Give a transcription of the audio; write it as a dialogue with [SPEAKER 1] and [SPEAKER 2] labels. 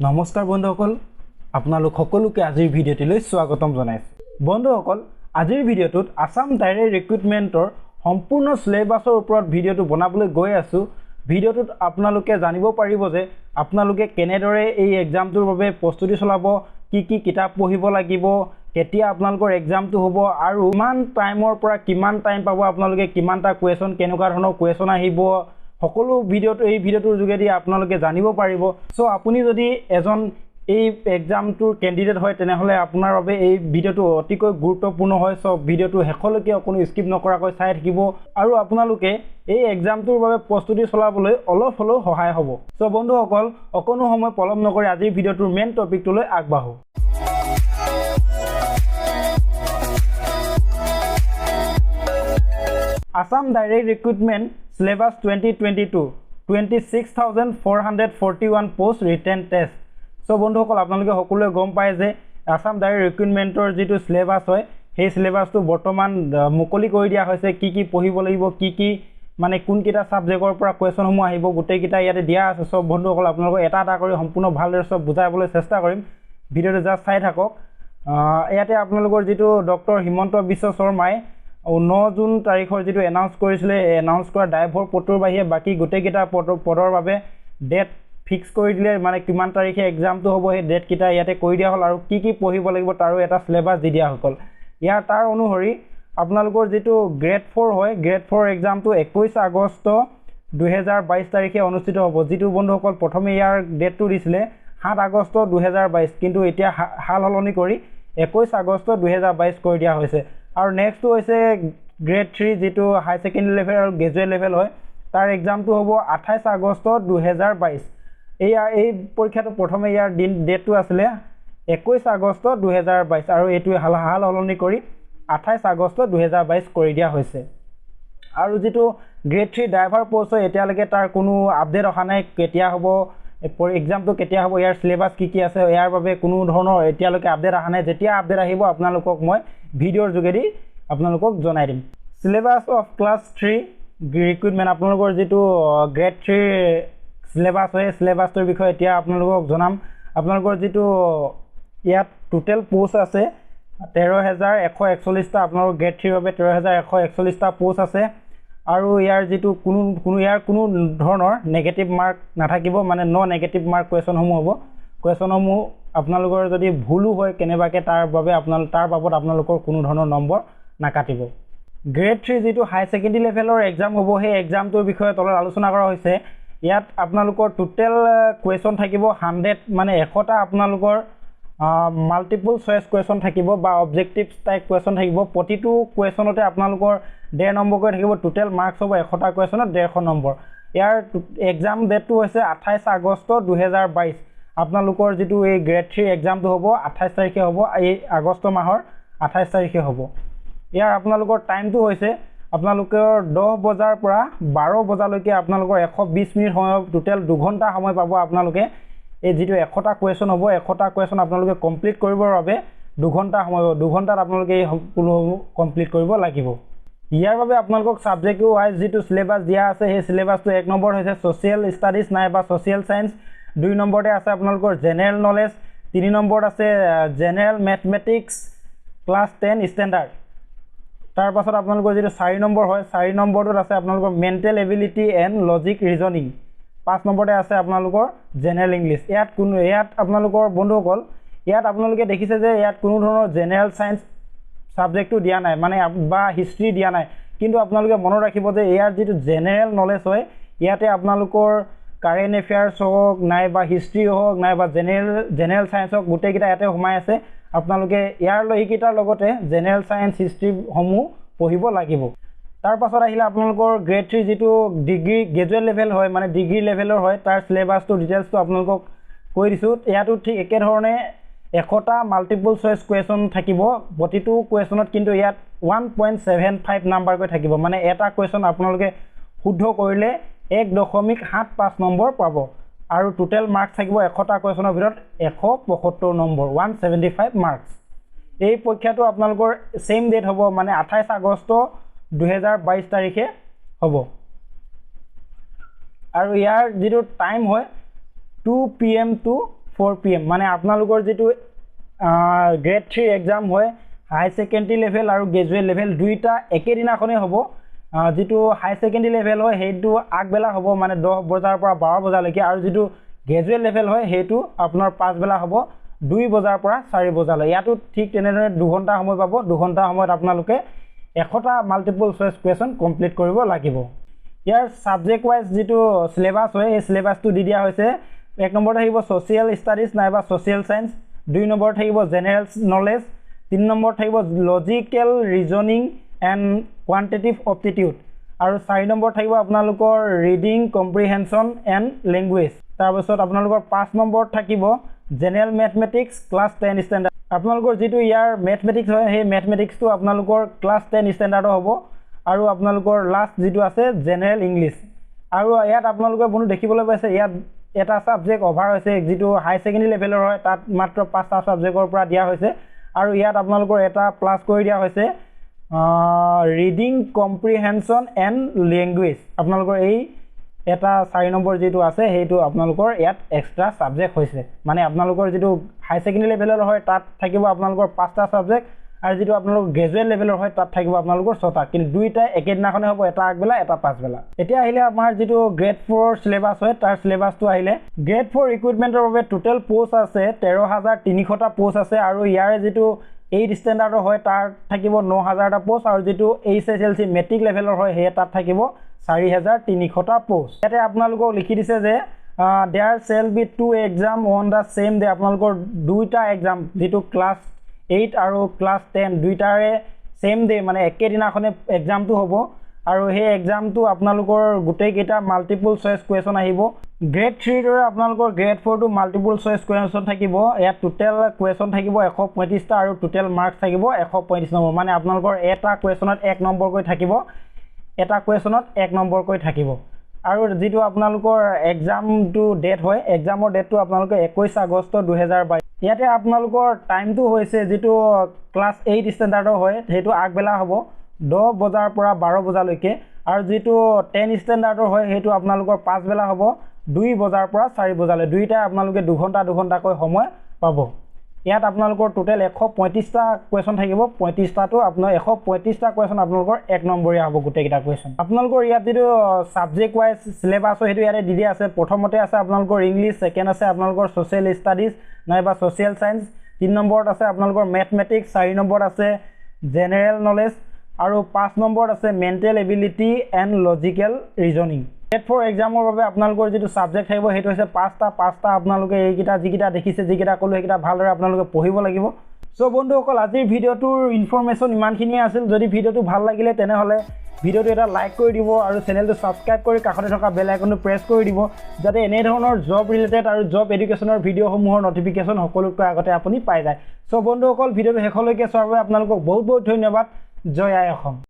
[SPEAKER 1] নমস্কাৰ বন্ধুসকল আপোনালোক সকলোকে আজিৰ ভিডিঅ'টিলৈ স্বাগতম জনাইছো বন্ধুসকল আজিৰ ভিডিঅ'টোত আসাম ডাইৰেক্ট ৰিক্ৰুটমেণ্টৰ সম্পূৰ্ণ সিলেবাছৰ ওপৰত ভিডিঅ'টো বনাবলৈ গৈ আছো ভিডিঅ'টোত আপোনালোকে জানিব পাৰিব যে আপোনালোকে কেনেদৰে এই এক্সামটোৰ বাবে প্ৰস্তুতি চলাব কি কিতাপ পঢ়িব লাগিব কেতিয়া আপোনালোকৰ এক্সামটো হ'ব আৰু কিমান টাইমৰ পৰা কিমান টাইম পাব আপোনালোকে কিমানটা কোৱেশ্যন কেনেকুৱা ধৰণৰ কোৱেশ্যন আহিব সকলো ভিডিঅ'টো এই ভিডিঅ'টোৰ যোগেদি আপোনালোকে জানিব পাৰিব সো আপুনি যদি এজন এই এক্সামটোৰ কেণ্ডিডেট হয় তেনেহলে আপোনাৰ বাবে এই ভিডিঅ'টো অতিকৈ গুৰুত্বপূৰ্ণ হয় সো ভিডিঅ'টো শেষলৈকে কোনো স্কিপ নকৰাকৈ চাই থাকিব আৰু আপোনালোকে এই এক্সামটোৰ বাবে প্ৰস্তুতি চলাবলৈ অলপ হলেও সহায় হ'ব সো বন্ধুসকল অকনো সময় পলম নকৰি আজিৰ ভিডিঅ'টোৰ main টপিকটোলৈ আগবাঢ়ো Assam Direct Recruitment Syllabus 2022 26,441 post written test. So বন্ধুসকল আপোনালোকে সকলোৱে গম পায় যে Assam Direct Recruitmentৰ যিটো সিলেবাস হয় সেই সিলেবাসটো বৰ্তমান মুকলি কৰি দিয়া হৈছে কি পঢ়িব লাগিব কি মানে কোন কিটা সাবজেক্টৰ পৰা কোৱেশ্যন সমূহ আহিব গোটেই কিটা ইয়াতে দিয়া আছে সব বন্ধুসকল আপোনালোকক এটা কৰি সম্পূৰ্ণ ভালদৰে সব বুজাবলৈ চেষ্টা কৰিম ভিডিঅ'টো জাস্ট চাই থাকক ইয়াতে আপোনালোকৰ যিটো ডক্টৰ হিমন্ত বিশ্ব শৰ্মাই 9 জুন তাৰিখৰ যিটো এনাউন্স কৰিছিলে এনাউন্স কৰা ড্ৰাইভৰ পদৰ বাহিৰে বাকি গোটেই কিটা পদৰ বাবে ডেট ফিক্স কৰি দিলে মানে কিমান তাৰিখে এক্সামটো হ'ব সেই ডেট কিটা ইয়াতে কৈ দিয়া হ'ল আৰু কি পঢ়িব লাগিব তাৰো এটা সিলেবাস দি দিয়া হ'ল ইয়াৰ তাৰ অনুসৰি আপোনালোকৰ যিটো গ্ৰেড 4 হয় গ্ৰেড 4 এক্সামটো 21 আগষ্ট 2022 তাৰিখে অনুষ্ঠিত হ'ব যিটো বন্ধুসকল প্ৰথমে ইয়াৰ ডেটটো দিছিলে 7 আগষ্ট 2022 কিন্তু এতিয়া হাল হলনি কৰি 21 আগষ্ট 2022 কৰি দিয়া হৈছে আৰু নেক্সট হৈছে গ্ৰেড 3 যেটো হাই সেকেন্ডাৰী লেভেল আৰু গ্ৰেজুৱেট লেভেল হয় তাৰ এক্সামটো হ'ব 28 আগষ্ট 2022 এই পৰীক্ষাটো প্ৰথমে ইয়াৰ দিন ডেটটো আছিল 21 আগষ্ট 2022 আৰু এটো হাল হলনি কৰি 28 আগষ্ট 2022 কৰি দিয়া হৈছে আৰু যেটো গ্ৰেড 3 ড্ৰাইভাৰ পোষ্ট হয় এতিয়ালৈকে তাৰ কোনো আপডেট অহা নাই কেতিয়া হ'ব এক্সামটো কেতিয়া হ'ব ইয়াৰ সিলেবাস কি আছে ইয়াৰ বাবে কোনো ধৰণৰ এতিয়ালৈকে আপডেট অহা নাই যেতিয়া আপডেট আহিব আপোনালোকক মই ভিডিঅ'ৰ যোগেদি আপোনালোকক জনাই দিম সিলেবাস অফ ক্লাস 3 ৰিক্ৰুটমেন্ট আপোনালোকৰ যেটো গ্ৰেড 3 সিলেবাস হয় সিলেবাসৰ বিষয়ে এতিয়া আপোনালোকক জনাম আপোনালোকৰ যেটো ইয়াত টোটাল পোষ্ট আছে 13141 টা আপোনালোকৰ গ্ৰেড 3 বাবে 13141 টা পোষ্ট আছে আৰু ইয়াৰ যেটো কোনো ধৰণৰ নেগেটিভ মাৰ্ক নাথাকিব মানে নো নেগেটিভ মাৰ্ক কোৱেশ্যন সমূহ হ'ব কোৱেশ্যন সমূহ আপোনালোকৰ যদি ভুলু হয় কেনেবাকে তাৰ বাবে তাৰ বাবদ আপোনালোকৰ কোনো ধৰণৰ নম্বৰ নাকাটিব গ্ৰেড 3 যেটো হাই সেকেন্ডাৰী লেভেলৰ এক্সাম হ'ব সেই এক্সামটোৰ বিষয়ে তলত আলোচনা কৰা হৈছে ইয়াত আপোনালোকৰ টোটাল কোৱেশ্যন থাকিব 100 মানে 100টা আপোনালোকৰ মাল্টিপল চয়েস কোৱেশ্যন থাকিব বা অবজেক্টিভ টাইপ কোৱেশ্যন থাকিব প্ৰতিটো কোৱেশ্যনতে আপোনালোকৰ 1.5 নম্বৰ কৰি থাকিব টোটাল মাৰ্কস হ'ব 100টা কোৱেশ্যনত 150 নম্বৰ ইয়াৰ এক্সাম ডেটটো হৈছে 28 আগষ্ট 2022 আপোনালোকৰ যেটো এই গ্ৰেড 3 এক্সামটো হ'ব 28 তাৰিখে হ'ব এই আগষ্ট মাহৰ 28 তাৰিখে হ'ব ইয়াৰ আপোনালোকৰ টাইমটো হৈছে আপোনালোকৰ 10 বজাৰ পৰা 12 বজালৈকে আপোনালোকৰ 120 মিনিট সময় টোটাল 2 ঘণ্টা সময় পাব আপোনালোকে এই যেটো 100টা কোৱেশ্যন হ'ব 100টা কোৱেশ্যন আপোনালোকে কমপ্লিট কৰিবৰ বাবে 2 ঘণ্টা সময় 2 ঘণ্টাত আপোনালোকে সম্পূৰ্ণ কমপ্লিট কৰিব লাগিব ইয়াৰ বাবে আপোনালোকক সাবজেক্ট ওয়াইজ যেটো সিলেবাস দিয়া আছে সেই সিলেবাসটো 1 নম্বৰ হৈছে সোশ্যাল ষ্টাডিজ নাইবা সোশ্যাল সায়েন্স 2 নম্বৰতে আছে আপোনালোকৰ জেনাৰেল নলেজ 3 নম্বৰত আছে জেনাৰেল ম্যাথমেটিক্স ক্লাস 10 ষ্টেণ্ডাৰ্ড তাৰ পাছত আপোনালোকৰ যেটো 4 নম্বৰ হয় 4 নম্বৰটোত আছে আপোনালোকৰ mental ability and logic reasoning 5 নম্বৰতে আছে আপোনালোকৰ জেনাৰেল ইংলিশ ইয়াত আপোনালোকৰ বন্ধুসকল ইয়াত আপোনালোকে দেখিছে যে ইয়াত কোনো ধৰণৰ জেনাৰেল সায়েন্স সাবজেক্টটো দিয়া নাই মানে বা হিষ্ট্ৰি দিয়া নাই কিন্তু আপোনালোকে মনত ৰাখিব যে ইয়াৰ যেটো জেনাৰেল নলেজ হয় ইয়াতে আপোনালোকৰ কাৰেন্ট এফেয়াৰ্স হওক নাইবা হিষ্ট্ৰি হওক নাইবা জেনাৰেল সায়েন্স হওক গোটেই কিটা ইয়াতে সোমাই আছে আপোনালোকে ইয়াৰ লহিকিটাৰ লগতে জেনাৰেল সায়েন্স হিষ্ট্ৰি সমূহ পঢ়িব লাগিব তাৰ পাছত আহিলে আপোনালোকৰ গ্ৰেড 3 যেটো ডিগ্ৰী গ্ৰেজুৱেট লেভেল হয় মানে ডিগ্ৰী লেভেলৰ হয় তাৰ সিলেবাসটো ডিটেইলছটো আপোনালোকক কৈ দিছো ইয়াতো ঠিক একে ধৰণে 100টা মাল্টিপল চয়েস কোৱেশ্যন থাকিব প্ৰতিটো কোৱেশ্যনত কিন্তু ইয়াত 1.75 নম্বৰ কৈ থাকিব মানে এটা কোৱেশ্যন আপোনালোকে শুদ্ধ কৰিলে 1.75 নম্বৰ পাব আৰু টোটাল মাৰ্কস থাকিব 100টা কোৱেশ্যনৰ ভিতৰত 175 নম্বৰ 175 মাৰ্কস এই পৰীক্ষাটো আপোনালোকৰ সেম ডেট হ'ব মানে 28 আগষ্ট 2022 তাৰিখে হ'ব আৰু ইয়াৰ যেটো টাইম হয় 2 PM to 4 PM মানে আপোনালোকৰ যেটো গ্ৰেড 3 এক্সাম হয় হাই সেকেন্ডাৰী লেভেল আৰু গ্ৰেজুৱেট লেভেল দুইটা একেদিনাখনে হ'ব যেটো হাই সেকেন্ডাৰী লেভেল হয় হেইটো আগবেলা হ'ব মানে 10 বজাৰ পৰা 12 বজালৈকে আৰু যেটো গ্ৰেজুৱেট লেভেল হয় হেইটো আপোনাৰ পাছবেলা হ'ব 2 বজাৰ পৰা 4 বজালৈ ইয়াতো ঠিক তেনেদৰে 2 ঘণ্টা সময় পাব 2 ঘণ্টা সময়ত আপোনালোকে 100টা মাল্টিপল চয়েস কোৱেশ্চন কমপ্লিট কৰিব লাগিব ইয়াৰ সাবজেক্ট ওয়াইজ যেটো সিলেবাস হয় এই সিলেবাসটো দি দিয়া হৈছে এক নম্বৰ থাকিব সোশিয়াল ষ্টাডিজ নাইবা সোশিয়াল সায়েন্স 2 নম্বৰ থাকিব জেনাৰেল নলেজ 3 নম্বৰ থাকিব logical reasoning and quantitative aptitude আৰু 4 নম্বৰ থাকিব আপোনালোকৰ ৰিডিং কম্প্ৰিহেনশন এণ্ড ল্যাঙ্গুৱেজ তাৰ পিছত আপোনালোকৰ 5 নম্বৰ থাকিব জেনাৰেল ম্যাথমেটিক্স ক্লাস 10 ষ্টেণ্ডাৰ্ড আপোনালোকৰ যেটো ইয়াৰ ম্যাথমেটিক্স হয় সেই ম্যাথমেটিক্সটো আপোনালোকৰ ক্লাস 10 ষ্টেণ্ডাৰ্ডৰ হ'ব আৰু আপোনালোকৰ লাষ্ট যেটো আছে জেনাৰেল ইংলিশ আৰু ইয়াত আপোনালোকে বন্ধু দেখিবলৈ পাইছে ইয়াত এটা সাবজেক্ট ওভাৰ হৈছে যেটো হাই সেকেন্ডাৰী লেভেলৰ হয় তাত মাত্ৰ 5টা সাবজেক্টৰ পৰা দিয়া হৈছে আৰু ইয়াত আপোনালোকৰ এটা প্লাস কৰি দিয়া হৈছে ৰিডিং কম্প্ৰিহেনশন এণ্ড ল্যাঙ্গুৱেজ আপোনালোকৰ এই এটা 4 নম্বৰ যেটো আছে হেইটো আপোনালোকৰ ইয়াত এক্সট্ৰা সাবজেক্ট হৈছে মানে আপোনালোকৰ যেটো হাই সেকেন্ডাৰী লেভেলৰ হয় তাত থাকিব আপোনালোকৰ 5টা সাবজেক্ট আৰু যেটো আপোনালোকৰ গ্ৰেজুৱেট লেভেলৰ হয় তাত থাকিব আপোনালোকৰ 6টা কিন্তু দুইটা একেদিনাখনে হ'ব এটা আগবেলা এটা পাছবেলা এতিয়া আহিলে আমাৰ যেটো গ্ৰেড 4 সিলেবাস হয় তাৰ সিলেবাসটো আহিলে গ্ৰেড 4 ৰিক্ৰুটমেন্টৰ বাবে টোটাল পোষ্ট আছে 13300টা পোষ্ট আছে আৰু ইয়াৰ যেটো 8 ষ্টেণ্ডাৰ্ডৰ হয় তাৰ থাকিব 9000টা পোষ্ট আৰু যেটো HSLC মেট্ৰিক লেভেলৰ হয় হে তাত থাকিব 4300টা পোষ্ট ইয়াতে আপোনালোকক লিখি দিছে যে there shall be 2 exam on the same day আপোনালোকৰ দুইটা এক্সাম যেটো ক্লাস 8 আৰু ক্লাস 10 দুইটাৰে সেম ডে মানে একেদিনাখনে এক্সামটো হ'ব আৰু সেই এক্সামটো আপোনালোকৰ গুটেই কেইটা মাল্টিপল চয়েস কোৱেশ্চন আহিব গ্ৰেড 3 দৰে আপোনালোকৰ গ্ৰেড 4 টো মাল্টিপল চয়েস কোৱেশ্চন থাকিব ইয়াত টোটাল কোৱেশ্চন থাকিব 135টা আৰু টোটাল মাৰ্কস থাকিব 135 নম্বৰ মানে আপোনালোকৰ এটা কোৱেশ্চনত 1 নম্বৰ কৈ থাকিব এটা কোৱেশ্চনত 1 নম্বৰ কৈ থাকিব আৰু যেটো আপোনালোকৰ এক্সামটো ডেট হয় এক্সামৰ ডেটটো আপোনালোকে 21 আগষ্ট 2022 ইয়াতে আপোনালোকৰ টাইমটো হৈছে যেটো ক্লাস 8 ষ্টেণ্ডাৰ্ডৰ হয় হেইটো আগবেলা হ'ব 10 বজাৰ পৰা 12 বজালৈকে আৰু যেটো 10 ষ্টেণ্ডাৰ্ডৰ হয় হেইটো আপোনালোকৰ পাছবেলা হ'ব 2 বজাৰ পৰা 4 বজালৈ দুইটা আপোনালোকে 2 ঘণ্টা কৈ সময় পাব ইয়াত আপোনালোকৰ টোটাল 135টা কোৱেশ্চন থাকিব 35টাটো আপোনাৰ 135টা কোৱেশ্চন আপোনালোকৰ 1 নম্বৰীয়া হ'ব গুটেই কেইটা কোৱেশ্চন আপোনালোকৰ ইয়াত যেটো সাবজেক্ট ওয়াইজ সিলেবাস হয় হেতু ইয়াতে দি দিয়া আছে প্ৰথমতে আছে আপোনালোকৰ ইংলিশ সেকেন্ড আছে আপোনালোকৰ সোশিয়াল ষ্টাডিজ নাইবা সোশিয়াল সায়েন্স 3 নম্বৰত আছে আপোনালোকৰ ম্যাথমেটিক্স 4 নম্বৰত আছে জেনাৰেল নলেজ আৰু 5 নম্বৰত আছে mental ability and logical reasoning grade 4 এক্সামৰ বাবে আপোনালোকৰ যেটো সাবজেক্ট থাকিব হেতু হৈছে 5টা আপোনালোকে এইকিটা যিকিটা দেখিছে যিকিটা কলো এইকিটা ভালদৰে আপোনালোকে পঢ়িব লাগিব সো বন্ধুসকল আজিৰ ভিডিওটোৰ ইনফৰমেশন ইমানখিনিয়ে আছিল যদি ভিডিওটো ভাল লাগিলে তেনেহলে ভিডিওটো এটা লাইক কৰি দিব আৰু চেনেলটো সাবস্ক্ৰাইব কৰি কাষতে থকা বেল আইকনটো প্ৰেছ কৰি দিব যাতে এনে ধৰণৰ জব ৰিলেটেড আৰু জব এডুকেশনৰ ভিডিওসমূহৰ নটিফিকেশন সকলোতকৈ আগতে আপুনি পাই যায় সো বন্ধুসকল ভিডিওটো শেষলৈকে চোৱাৰ বাবে আপোনালোকক বহুত বহুত ধন্যবাদ জয় আই অসম